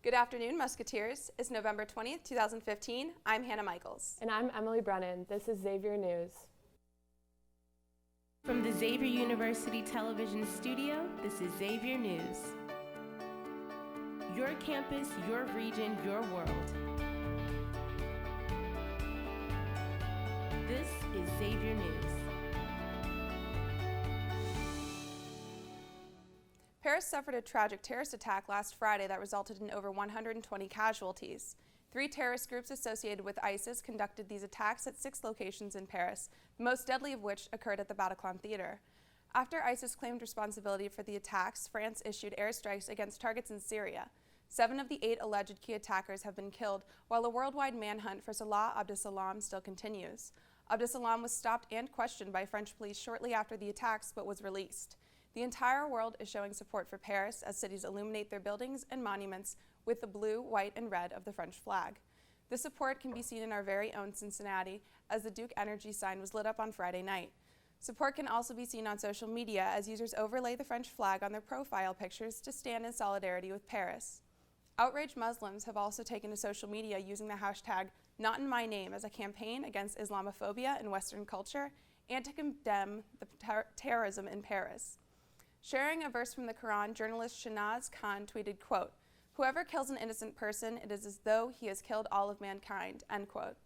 Good afternoon, Musketeers. It's November 20th, 2015. I'm Hannah Michaels. And I'm Emily Brennan. This is Xavier News. From the Xavier University Television Studio, this is Xavier News. Your campus, your region, your world. This is Xavier News. Paris suffered a tragic terrorist attack last Friday that resulted in over 120 casualties. 3 terrorist groups associated with ISIS conducted these attacks at 6 locations in Paris, the most deadly of which occurred at the Bataclan Theater. After ISIS claimed responsibility for the attacks, France issued airstrikes against targets in Syria. 7 of the 8 alleged key attackers have been killed, while a worldwide manhunt for Salah Abdeslam still continues. Abdeslam was stopped and questioned by French police shortly after the attacks, but was released. The entire world is showing support for Paris as cities illuminate their buildings and monuments with the blue, white, and red of the French flag. This support can be seen in our very own Cincinnati as the Duke Energy sign was lit up on Friday night. Support can also be seen on social media as users overlay the French flag on their profile pictures to stand in solidarity with Paris. Outraged Muslims have also taken to social media using the hashtag #NotInMyName as a campaign against Islamophobia in Western culture and to condemn the terrorism in Paris. Sharing a verse from the Quran, journalist Shanaz Khan tweeted, quote, "Whoever kills an innocent person, it is as though he has killed all of mankind," end quote.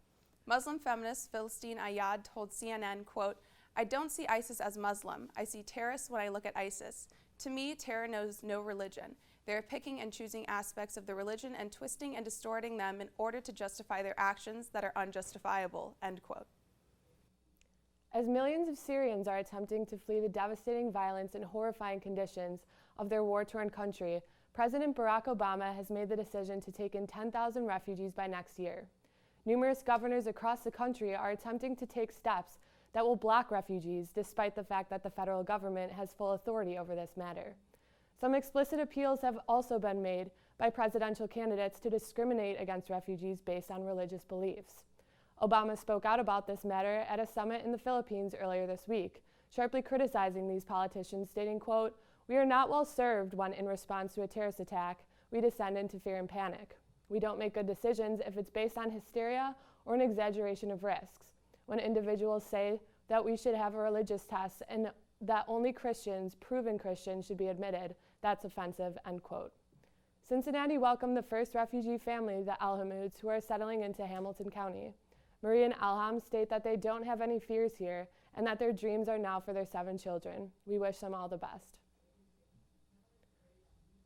Muslim feminist Philistine Ayad told CNN, quote, "I don't see ISIS as Muslim. I see terrorists when I look at ISIS. To me, terror knows no religion. They are picking and choosing aspects of the religion and twisting and distorting them in order to justify their actions that are unjustifiable," end quote. As millions of Syrians are attempting to flee the devastating violence and horrifying conditions of their war-torn country, President Barack Obama has made the decision to take in 10,000 refugees by next year. Numerous governors across the country are attempting to take steps that will block refugees, despite the fact that the federal government has full authority over this matter. Some explicit appeals have also been made by presidential candidates to discriminate against refugees based on religious beliefs. Obama spoke out about this matter at a summit in the Philippines earlier this week, sharply criticizing these politicians, stating, quote, "We are not well served when, in response to a terrorist attack, we descend into fear and panic. We don't make good decisions if it's based on hysteria or an exaggeration of risks. When individuals say that we should have a religious test and that only Christians, proven Christians, should be admitted, that's offensive," end quote. Cincinnati welcomed the first refugee family, the Alhamuds, who are settling into Hamilton County. Marie and Alham state that they don't have any fears here and that their dreams are now for their 7 children. We wish them all the best.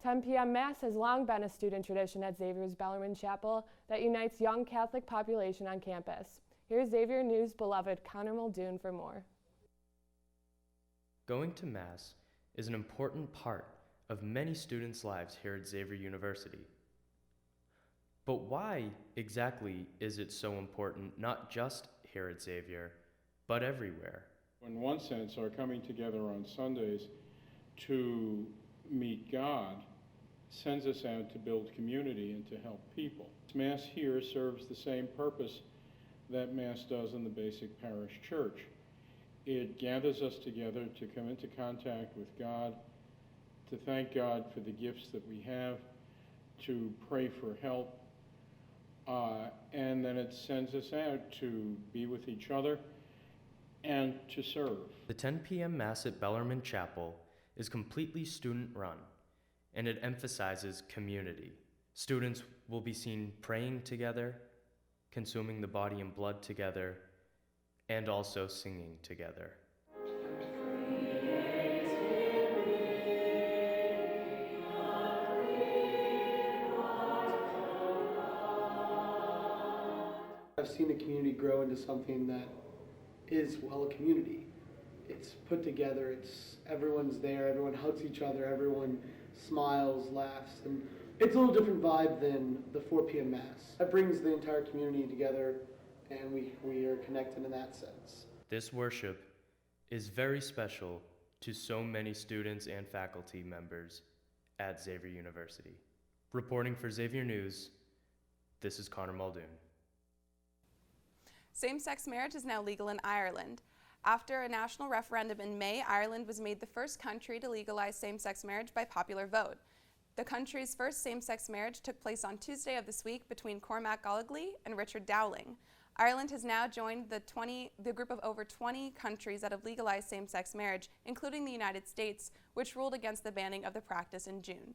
10 p.m. Mass has long been a student tradition at Xavier's Bellarmine Chapel that unites young Catholic population on campus. Here's Xavier News' beloved Connor Muldoon for more. Going to Mass is an important part of many students' lives here at Xavier University. But why exactly is it so important, not just here at Xavier, but everywhere? In one sense, our coming together on Sundays to meet God sends us out to build community and to help people. Mass here serves the same purpose that Mass does in the basic parish church. It gathers us together to come into contact with God, to thank God for the gifts that we have, to pray for help, and then it sends us out to be with each other and to serve. The 10 p.m. Mass at Bellarmine Chapel is completely student-run, and it emphasizes community. Students will be seen praying together, consuming the body and blood together, and also singing together. I've seen the community grow into something that is, well, a community. It's put together, everyone's there, everyone hugs each other, everyone smiles, laughs, and it's a little different vibe than the 4 p.m. Mass. That brings the entire community together, and we are connected in that sense. This worship is very special to so many students and faculty members at Xavier University. Reporting for Xavier News, this is Connor Muldoon. Same-sex marriage is now legal in Ireland. After a national referendum in May, Ireland was made the first country to legalize same-sex marriage by popular vote. The country's first same-sex marriage took place on Tuesday of this week between Cormac Gallagly and Richard Dowling. Ireland has now joined the group of over 20 countries that have legalized same-sex marriage, including the United States, which ruled against the banning of the practice in June.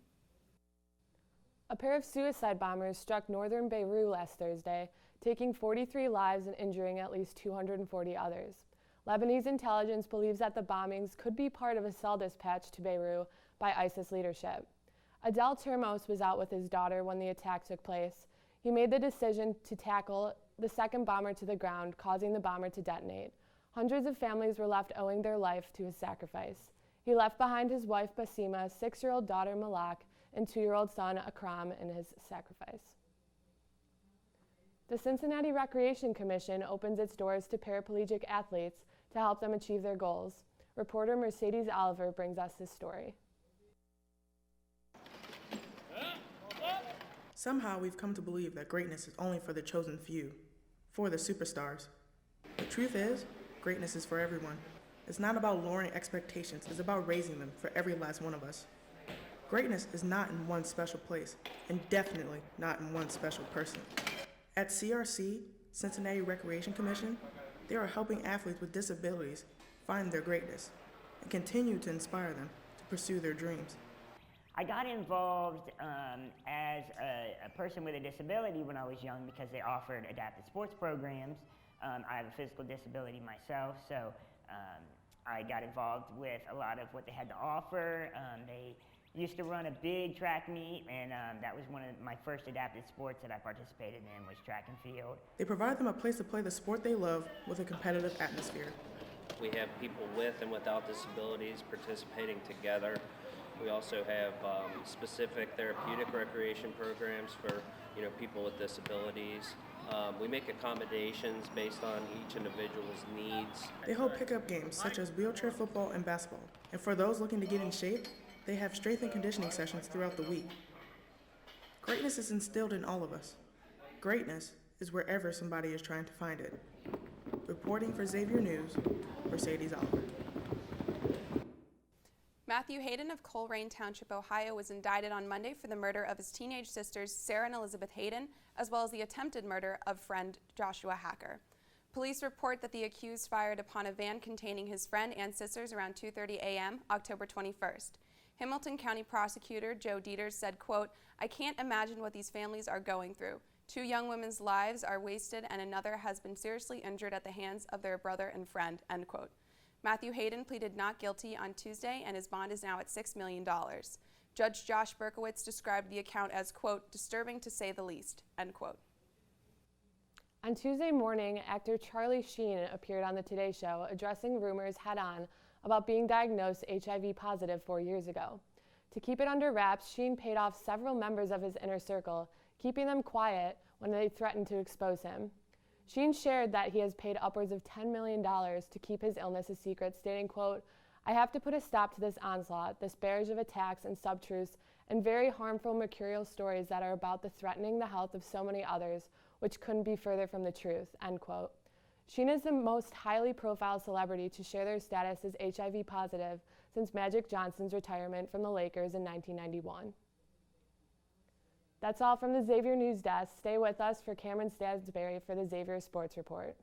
A pair of suicide bombers struck northern Beirut last Thursday, taking 43 lives and injuring at least 240 others. Lebanese intelligence believes that the bombings could be part of a cell dispatch to Beirut by ISIS leadership. Adel Termos was out with his daughter when the attack took place. He made the decision to tackle the second bomber to the ground, causing the bomber to detonate. Hundreds of families were left owing their life to his sacrifice. He left behind his wife Basima, 6-year-old daughter Malak, and 2-year-old son Akram in his sacrifice. The Cincinnati Recreation Commission opens its doors to paraplegic athletes to help them achieve their goals. Reporter Mercedes Oliver brings us this story. Somehow we've come to believe that greatness is only for the chosen few, for the superstars. The truth is, greatness is for everyone. It's not about lowering expectations, it's about raising them for every last one of us. Greatness is not in one special place, and definitely not in one special person. At CRC, Cincinnati Recreation Commission, they are helping athletes with disabilities find their greatness and continue to inspire them to pursue their dreams. I got involved as a person with a disability when I was young because they offered adaptive sports programs. I have a physical disability myself, so I got involved with a lot of what they had to offer. They used to run a big track meet, and that was one of my first adaptive sports that I participated in was track and field. They provide them a place to play the sport they love with a competitive atmosphere. We have people with and without disabilities participating together. We also have specific therapeutic recreation programs for people with disabilities. We make accommodations based on each individual's needs. They hold pickup games such as wheelchair football and basketball. And for those looking to get in shape, they have strength and conditioning sessions throughout the week. Greatness is instilled in all of us. Greatness is wherever somebody is trying to find it. Reporting for Xavier News, Mercedes Oliver. Matthew Hayden of Coleraine Township, Ohio, was indicted on Monday for the murder of his teenage sisters, Sarah and Elizabeth Hayden, as well as the attempted murder of friend Joshua Hacker. Police report that the accused fired upon a van containing his friend and sisters around 2:30 a.m., October 21st. Hamilton County Prosecutor Joe Dieters said, quote, "I can't imagine what these families are going through. 2 young women's lives are wasted and another has been seriously injured at the hands of their brother and friend," end quote. Matthew Hayden pleaded not guilty on Tuesday, and his bond is now at $6 million. Judge Josh Berkowitz described the account as, quote, "disturbing to say the least," end quote. On Tuesday morning, actor Charlie Sheen appeared on the Today Show addressing rumors head-on about being diagnosed HIV positive 4 years ago. To keep it under wraps, Sheen paid off several members of his inner circle, keeping them quiet when they threatened to expose him. Sheen shared that he has paid upwards of $10 million to keep his illness a secret, stating, quote, "I have to put a stop to this onslaught, this barrage of attacks and sub-truths and very harmful mercurial stories that are about the threatening the health of so many others, which couldn't be further from the truth," end quote. Sheen is the most highly profiled celebrity to share their status as HIV positive since Magic Johnson's retirement from the Lakers in 1991. That's all from the Xavier News Desk. Stay with us for Cameron Stansberry for the Xavier Sports Report.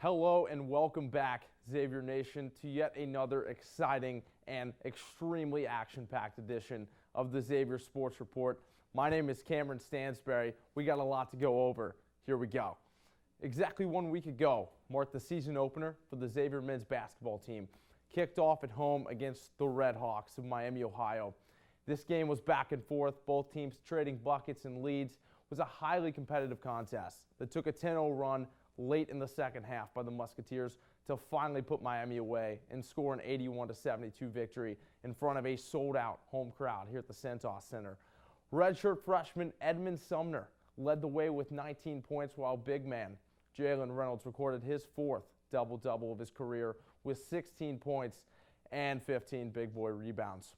Hello and welcome back, Xavier Nation, to yet another exciting and extremely action-packed edition of the Xavier Sports Report. My name is Cameron Stansberry. We got a lot to go over. Here we go. Exactly 1 week ago marked the season opener for the Xavier men's basketball team. Kicked off at home against the Red Hawks of Miami, Ohio. This game was back and forth, both teams trading buckets and leads. It was a highly competitive contest that took a 10-0 run late in the second half by the Musketeers to finally put Miami away and score an 81-72 victory in front of a sold-out home crowd here at the Centos Center. Redshirt freshman Edmund Sumner led the way with 19 points, while big man Jalen Reynolds recorded his fourth double-double of his career with 16 points and 15 big boy rebounds.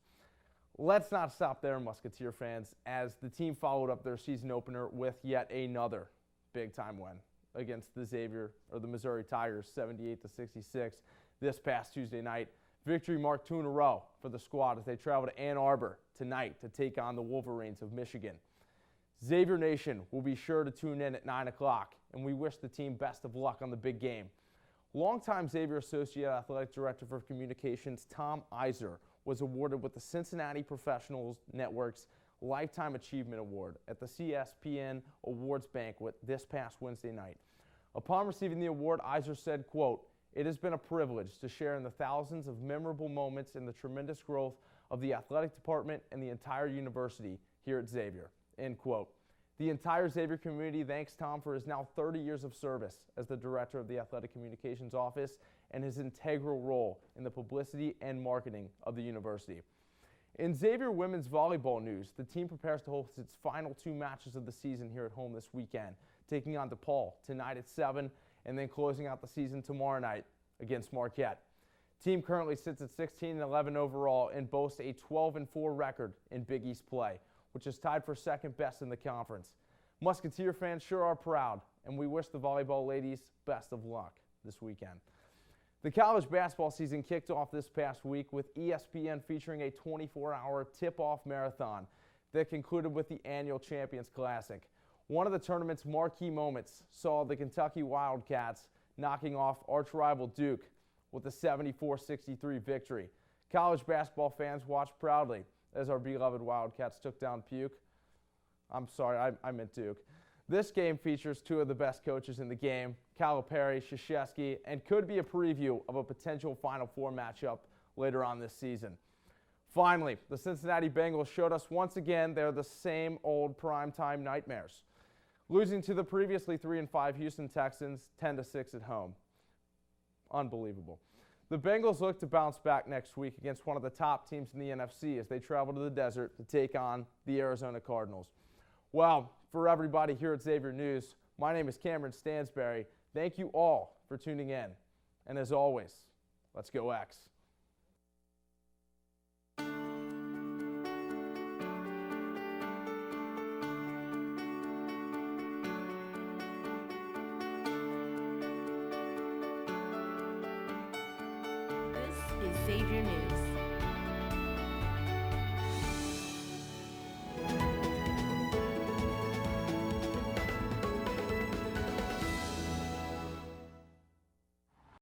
Let's not stop there, Musketeer fans, as the team followed up their season opener with yet another big-time win against the Missouri Tigers, 78-66 this past Tuesday night. Victory marked 2 in a row for the squad as they travel to Ann Arbor tonight to take on the Wolverines of Michigan. Xavier Nation will be sure to tune in at 9 o'clock, and we wish the team best of luck on the big game. Longtime Xavier Associate Athletic Director for Communications Tom Iser was awarded with the Cincinnati Professionals Network's Lifetime Achievement Award at the CSPN Awards Banquet this past Wednesday night. Upon receiving the award, Iser said, quote, "It has been a privilege to share in the thousands of memorable moments in the tremendous growth of the athletic department and the entire university here at Xavier," end quote. The entire Xavier community thanks Tom for his now 30 years of service as the director of the Athletic Communications Office and his integral role in the publicity and marketing of the university. In Xavier women's volleyball news, the team prepares to host its final 2 matches of the season here at home this weekend, taking on DePaul tonight at 7 and then closing out the season tomorrow night against Marquette. Team currently sits at 16-11 overall and boasts a 12-4 record in Big East play, which is tied for second best in the conference. Musketeer fans sure are proud, and we wish the volleyball ladies best of luck this weekend. The college basketball season kicked off this past week with ESPN featuring a 24-hour tip-off marathon that concluded with the annual Champions Classic. One of the tournament's marquee moments saw the Kentucky Wildcats knocking off arch-rival Duke with a 74-63 victory. College basketball fans watched proudly as our beloved Wildcats took down Duke. I'm sorry, I meant Duke. This game features 2 of the best coaches in the game, Calipari, Krzyzewski, and could be a preview of a potential Final Four matchup later on this season. Finally, the Cincinnati Bengals showed us once again they're the same old primetime nightmares, losing to the previously 3-5 Houston Texans 10-6 at home. Unbelievable. The Bengals look to bounce back next week against one of the top teams in the NFC as they travel to the desert to take on the Arizona Cardinals. Well, for everybody here at Xavier News, my name is Cameron Stansberry. Thank you all for tuning in. And as always, let's go X. This is Xavier News.